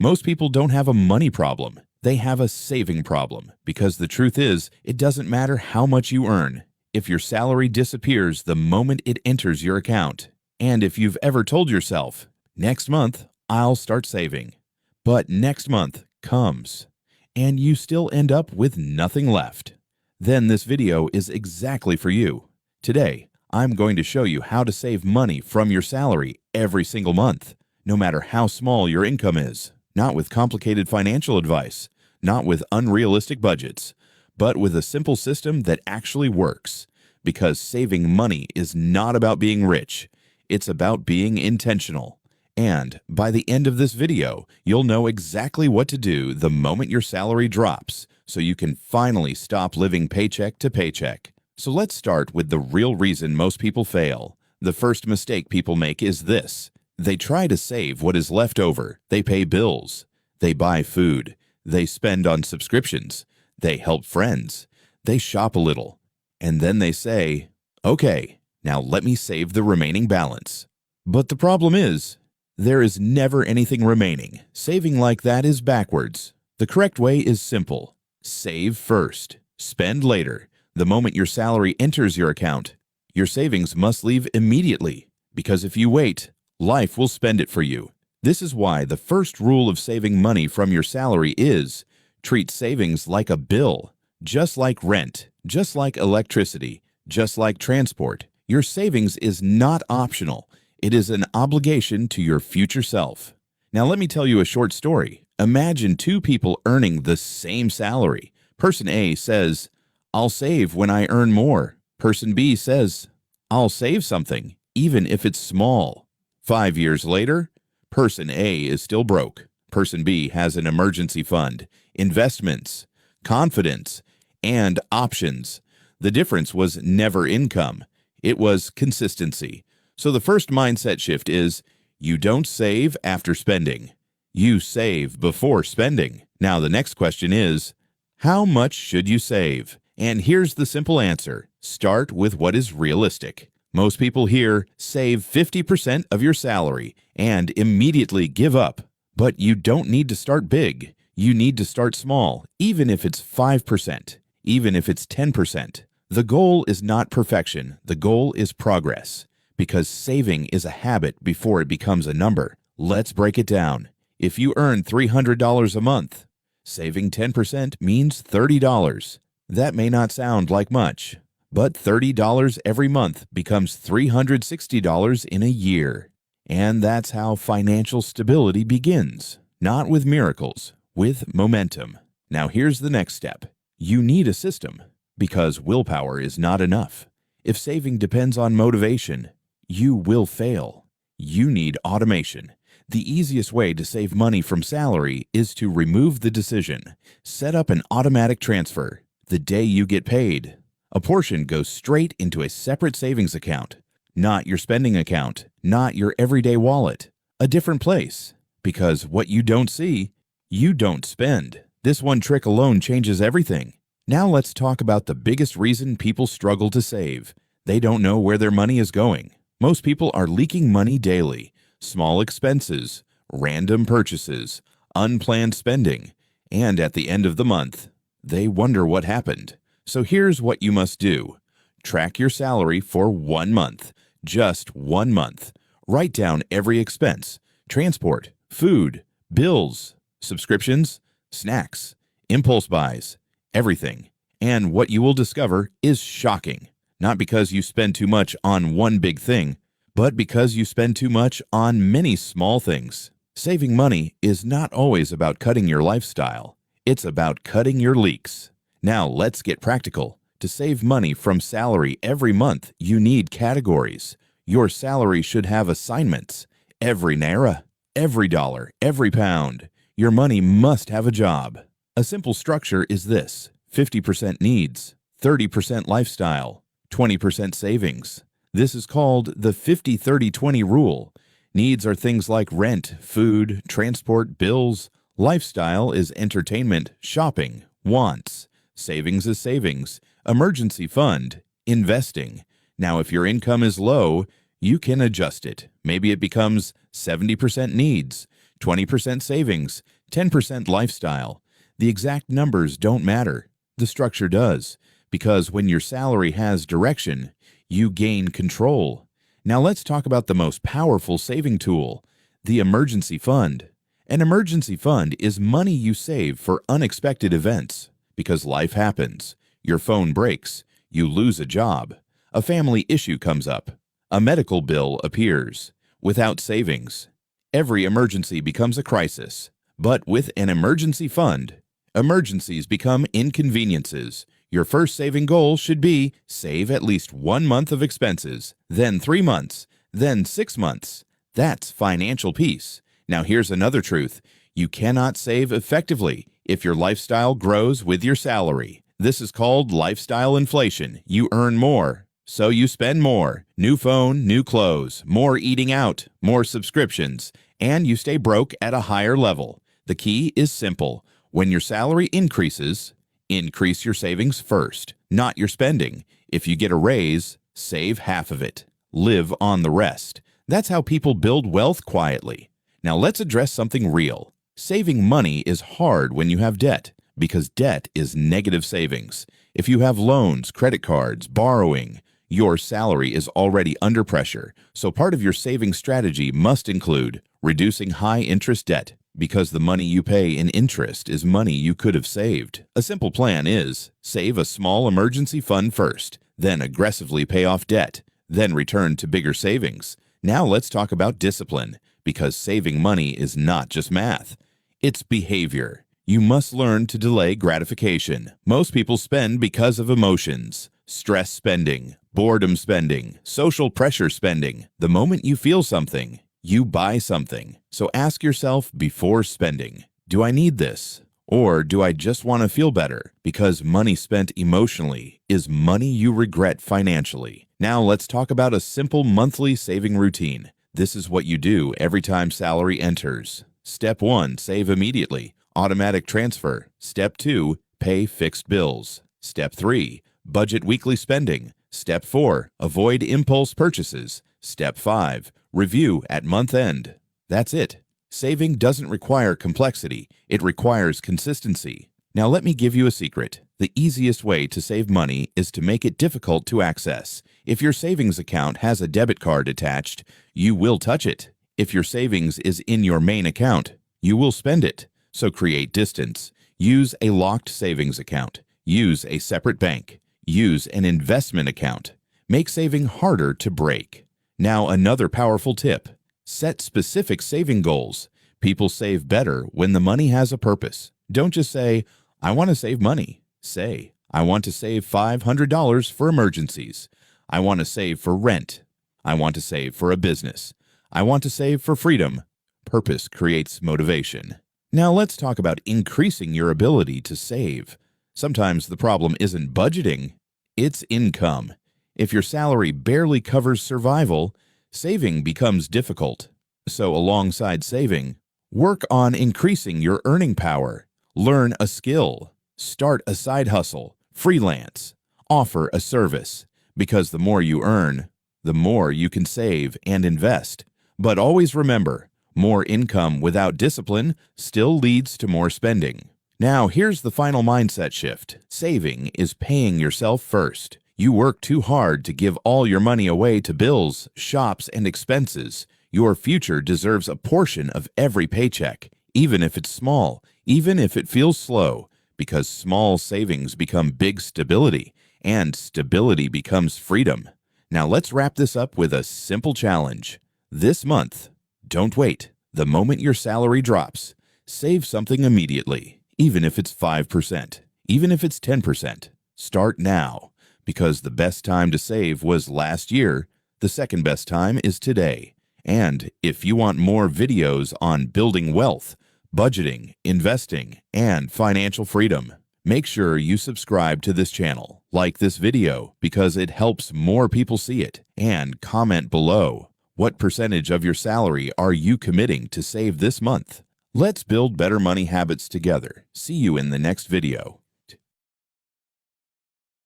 Most people don't have a money problem. They have a saving problem because the truth is, it doesn't matter how much you earn. If your salary disappears the moment it enters your account, and if you've ever told yourself, next month, I'll start saving, but next month comes, and you still end up with nothing left, then this video is exactly for you. Today, I'm going to show you how to save money from your salary every single month, no matter how small your income is. Not with complicated financial advice, not with unrealistic budgets, but with a simple system that actually works. Because saving money is not about being rich, it's about being intentional. And by the end of this video, you'll know exactly what to do the moment your salary drops, so you can finally stop living paycheck to paycheck. So let's start with the real reason most people fail. The first mistake people make is this. They try to save what is left over. They pay bills. They buy food. They spend on subscriptions. They help friends. They shop a little. And then they say, okay, now let me save the remaining balance. But the problem is, there is never anything remaining. Saving like that is backwards. The correct way is simple. Save first. Spend later. The moment your salary enters your account, your savings must leave immediately. Because if you wait, life will spend it for you. This is why the first rule of saving money from your salary is treat savings like a bill, just like rent, just like electricity, just like transport. Your savings is not optional. It is an obligation to your future self. Now let me tell you a short story. Imagine two people earning the same salary. Person A says, I'll save when I earn more. Person B says, I'll save something, even if it's small. 5 years later, Person A is still broke. Person B has an emergency fund, investments, confidence, and options. The difference was never income. It was consistency. So the first mindset shift is, you don't save after spending. You save before spending. Now the next question is, how much should you save? And here's the simple answer. Start with what is realistic. Most people here save 50% of your salary and immediately give up. But you don't need to start big. You need to start small, even if it's 5%, even if it's 10%. The goal is not perfection. The goal is progress, because saving is a habit before it becomes a number. Let's break it down. If you earn $300 a month, saving 10% means $30. That may not sound like much, but $30 every month becomes $360 in a year. And that's how financial stability begins. Not with miracles, with momentum. Now here's the next step. You need a system, because willpower is not enough. If saving depends on motivation, you will fail. You need automation. The easiest way to save money from salary is to remove the decision. Set up an automatic transfer. The day you get paid, a portion goes straight into a separate savings account, not your spending account, not your everyday wallet, a different place. Because what you don't see, you don't spend. This one trick alone changes everything. Now let's talk about the biggest reason people struggle to save. They don't know where their money is going. Most people are leaking money daily. Small expenses, random purchases, unplanned spending, and at the end of the month, they wonder what happened. So here's what you must do. Track your salary for 1 month, just 1 month. Write down every expense, transport, food, bills, subscriptions, snacks, impulse buys, everything. And what you will discover is shocking. Not because you spend too much on one big thing, but because you spend too much on many small things. Saving money is not always about cutting your lifestyle. It's about cutting your leaks. Now let's get practical. To save money from salary every month, you need categories. Your salary should have assignments. Every naira, every dollar, every pound. Your money must have a job. A simple structure is this: 50% needs, 30% lifestyle, 20% savings. This is called the 50-30-20 rule. Needs are things like rent, food, transport, bills. Lifestyle is entertainment, shopping, wants. Savings is savings, emergency fund, investing. Now, if your income is low, you can adjust it. Maybe it becomes 70% needs, 20% savings, 10% lifestyle. The exact numbers don't matter. The structure does, because when your salary has direction, you gain control. Now let's talk about the most powerful saving tool, the emergency fund. An emergency fund is money you save for unexpected events, because life happens. Your phone breaks, you lose a job, a family issue comes up, a medical bill appears. Without savings, every emergency becomes a crisis. But with an emergency fund, emergencies become inconveniences. Your first saving goal should be save at least 1 month of expenses, then 3 months, then 6 months. That's financial peace. Now here's another truth. You cannot save effectively if your lifestyle grows with your salary. This is called lifestyle inflation. You earn more, so you spend more. New phone, new clothes, more eating out, more subscriptions, and you stay broke at a higher level. The key is simple. When your salary increases, increase your savings first, not your spending. If you get a raise, save half of it. Live on the rest. That's how people build wealth quietly. Now let's address something real. Saving money is hard when you have debt, because debt is negative savings. If you have loans, credit cards, borrowing, your salary is already under pressure. So part of your saving strategy must include reducing high-interest debt, because the money you pay in interest is money you could have saved. A simple plan is save a small emergency fund first, then aggressively pay off debt, then return to bigger savings. Now let's talk about discipline, because saving money is not just math. It's behavior. You must learn to delay gratification. Most people spend because of emotions. Stress spending, boredom spending, social pressure spending. The moment you feel something, you buy something. So ask yourself before spending, do I need this? Or do I just want to feel better? Because money spent emotionally is money you regret financially. Now let's talk about a simple monthly saving routine. This is what you do every time salary enters. Step 1, save immediately. Automatic transfer. Step 2, pay fixed bills. Step 3, budget weekly spending. Step 4, avoid impulse purchases. Step 5, review at month end. That's it. Saving doesn't require complexity. It requires consistency. Now let me give you a secret. The easiest way to save money is to make it difficult to access. If your savings account has a debit card attached, you will touch it. If your savings is in your main account, you will spend it. So create distance. Use a locked savings account. Use a separate bank. Use an investment account. Make saving harder to break. Now another powerful tip. Set specific saving goals. People save better when the money has a purpose. Don't just say, I want to save money. Say, I want to save $500 for emergencies. I want to save for rent. I want to save for a business. I want to save for freedom. Purpose creates motivation. Now let's talk about increasing your ability to save. Sometimes the problem isn't budgeting, it's income. If your salary barely covers survival, saving becomes difficult. So alongside saving, work on increasing your earning power. Learn a skill. Start a side hustle. Freelance. Offer a service. Because the more you earn, the more you can save and invest. But always remember, more income without discipline still leads to more spending. Now here's the final mindset shift. Saving is paying yourself first. You work too hard to give all your money away to bills, shops, and expenses. Your future deserves a portion of every paycheck, even if it's small, even if it feels slow, because small savings become big stability, and stability becomes freedom. Now let's wrap this up with a simple challenge. This month, don't wait. The moment your salary drops, save something immediately, even if it's 5%, even if it's 10%. Start now, because the best time to save was last year. The second best time is today. And if you want more videos on building wealth, budgeting, investing, and financial freedom, make sure you subscribe to this channel, like this video because it helps more people see it, and comment below. What percentage of your salary are you committing to save this month? Let's build better money habits together. See you in the next video.